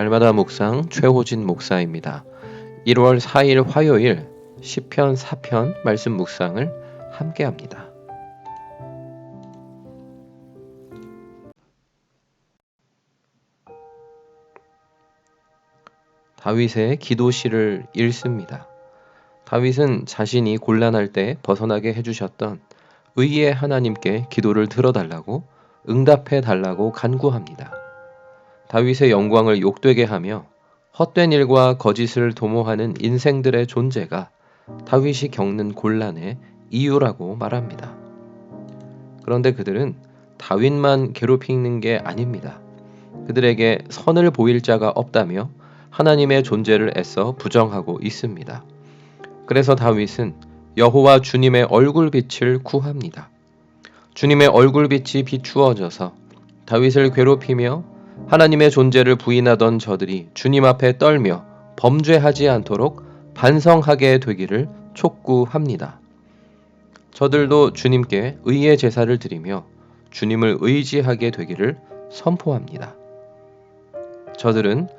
날마다 묵상 최호진 목사입니다. 1월 4일 화요일 시편 4편 말씀 묵상을 함께합니다. 다윗의 기도시를 읽습니다. 다윗은 자신이 곤란할 때 벗어나게 해주셨던 의의 하나님께 기도를 들어달라고 응답해 달라고 간구합니다. 다윗의 영광을 욕되게 하며 헛된 일과 거짓을 도모하는 인생들의 존재가 다윗이 겪는 곤란의 이유라고 말합니다. 그런데 그들은 다윗만 괴롭히는 게 아닙니다. 그들에게 선을 보일 자가 없다며 하나님의 존재를 애써 부정하고 있습니다. 그래서 다윗은 여호와 주님의 얼굴빛을 구합니다. 주님의 얼굴빛이 비추어져서 다윗을 괴롭히며 하나님의 존재를 부인하던 저들이 주님 앞에 떨며 범죄하지 않도록 반성하게 되기를 촉구합니다. 저들도 주님께 의의 제사를 드리며 주님을 의지하게 되기를 선포합니다. 저들은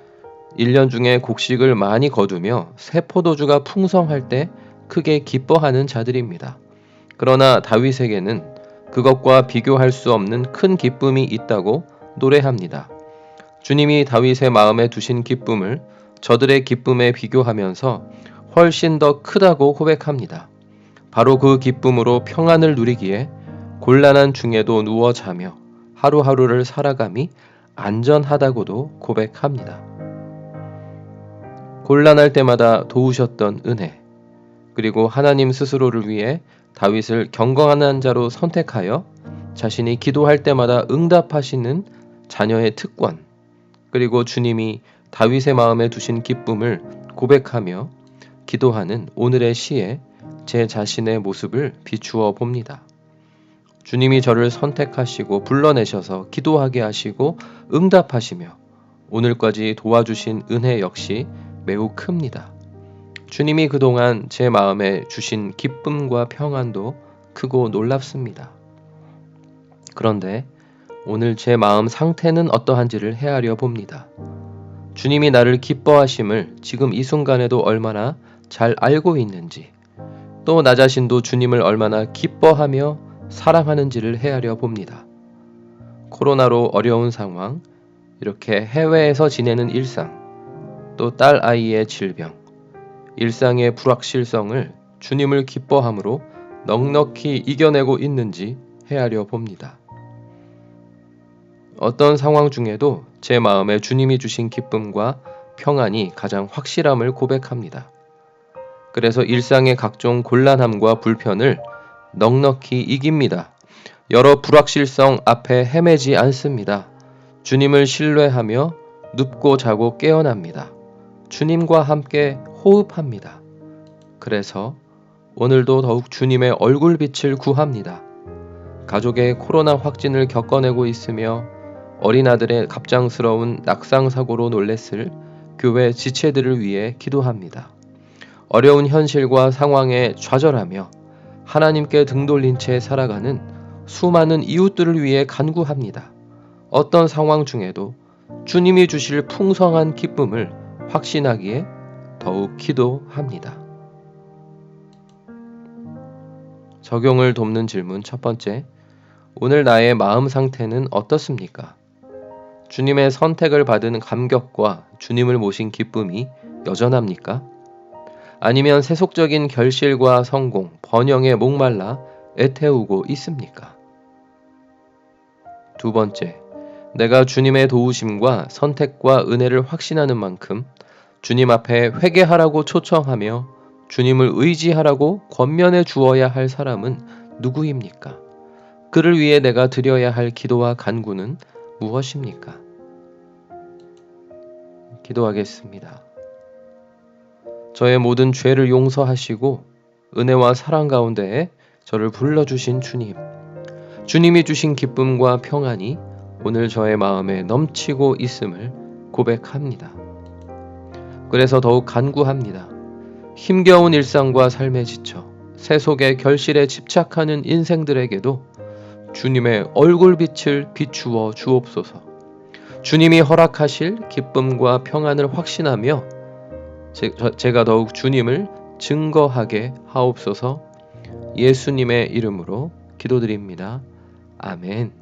1년 중에 곡식을 많이 거두며 새 포도주가 풍성할 때 크게 기뻐하는 자들입니다. 그러나 다윗에게는 그것과 비교할 수 없는 큰 기쁨이 있다고 노래합니다. 주님이 다윗의 마음에 두신 기쁨을 저들의 기쁨에 비교하면서 훨씬 더 크다고 고백합니다. 바로 그 기쁨으로 평안을 누리기에 곤란한 중에도 누워 자며 하루하루를 살아감이 안전하다고도 고백합니다. 곤란할 때마다 도우셨던 은혜, 그리고 하나님 스스로를 위해 다윗을 경건한 자로 선택하여 자신이 기도할 때마다 응답하시는 자녀의 특권, 그리고 주님이 다윗의 마음에 두신 기쁨을 고백하며 기도하는 오늘의 시에 제 자신의 모습을 비추어 봅니다. 주님이 저를 선택하시고 불러내셔서 기도하게 하시고 응답하시며 오늘까지 도와주신 은혜 역시 매우 큽니다. 주님이 그동안 제 마음에 주신 기쁨과 평안도 크고 놀랍습니다. 그런데 오늘 제 마음 상태는 어떠한지를 헤아려 봅니다. 주님이 나를 기뻐하심을 지금 이 순간에도 얼마나 잘 알고 있는지, 또 나 자신도 주님을 얼마나 기뻐하며 사랑하는지를 헤아려 봅니다. 코로나로 어려운 상황, 이렇게 해외에서 지내는 일상, 또 딸 아이의 질병, 일상의 불확실성을 주님을 기뻐함으로 넉넉히 이겨내고 있는지 헤아려 봅니다. 어떤 상황 중에도 제 마음에 주님이 주신 기쁨과 평안이 가장 확실함을 고백합니다. 그래서 일상의 각종 곤란함과 불편을 넉넉히 이깁니다. 여러 불확실성 앞에 헤매지 않습니다. 주님을 신뢰하며 눕고 자고 깨어납니다. 주님과 함께 호흡합니다. 그래서 오늘도 더욱 주님의 얼굴빛을 구합니다. 가족의 코로나 확진을 겪어내고 있으며 어린아들의 갑작스러운 낙상사고로 놀랬을 교회 지체들을 위해 기도합니다. 어려운 현실과 상황에 좌절하며 하나님께 등 돌린 채 살아가는 수많은 이웃들을 위해 간구합니다. 어떤 상황 중에도 주님이 주실 풍성한 기쁨을 확신하기에 더욱 기도합니다. 적용을 돕는 질문 첫 번째, 오늘 나의 마음 상태는 어떻습니까? 주님의 선택을 받은 감격과 주님을 모신 기쁨이 여전합니까? 아니면 세속적인 결실과 성공, 번영에 목말라 애태우고 있습니까? 두 번째, 내가 주님의 도우심과 선택과 은혜를 확신하는 만큼 주님 앞에 회개하라고 초청하며 주님을 의지하라고 권면해 주어야 할 사람은 누구입니까? 그를 위해 내가 드려야 할 기도와 간구는 무엇입니까? 기도하겠습니다. 저의 모든 죄를 용서하시고 은혜와 사랑 가운데에 저를 불러주신 주님, 주님이 주신 기쁨과 평안이 오늘 저의 마음에 넘치고 있음을 고백합니다. 그래서 더욱 간구합니다. 힘겨운 일상과 삶에 지쳐 세속의 결실에 집착하는 인생들에게도 주님의 얼굴빛을 비추어 주옵소서. 주님이 허락하실 기쁨과 평안을 확신하며 제가 더욱 주님을 증거하게 하옵소서. 예수님의 이름으로 기도드립니다. 아멘.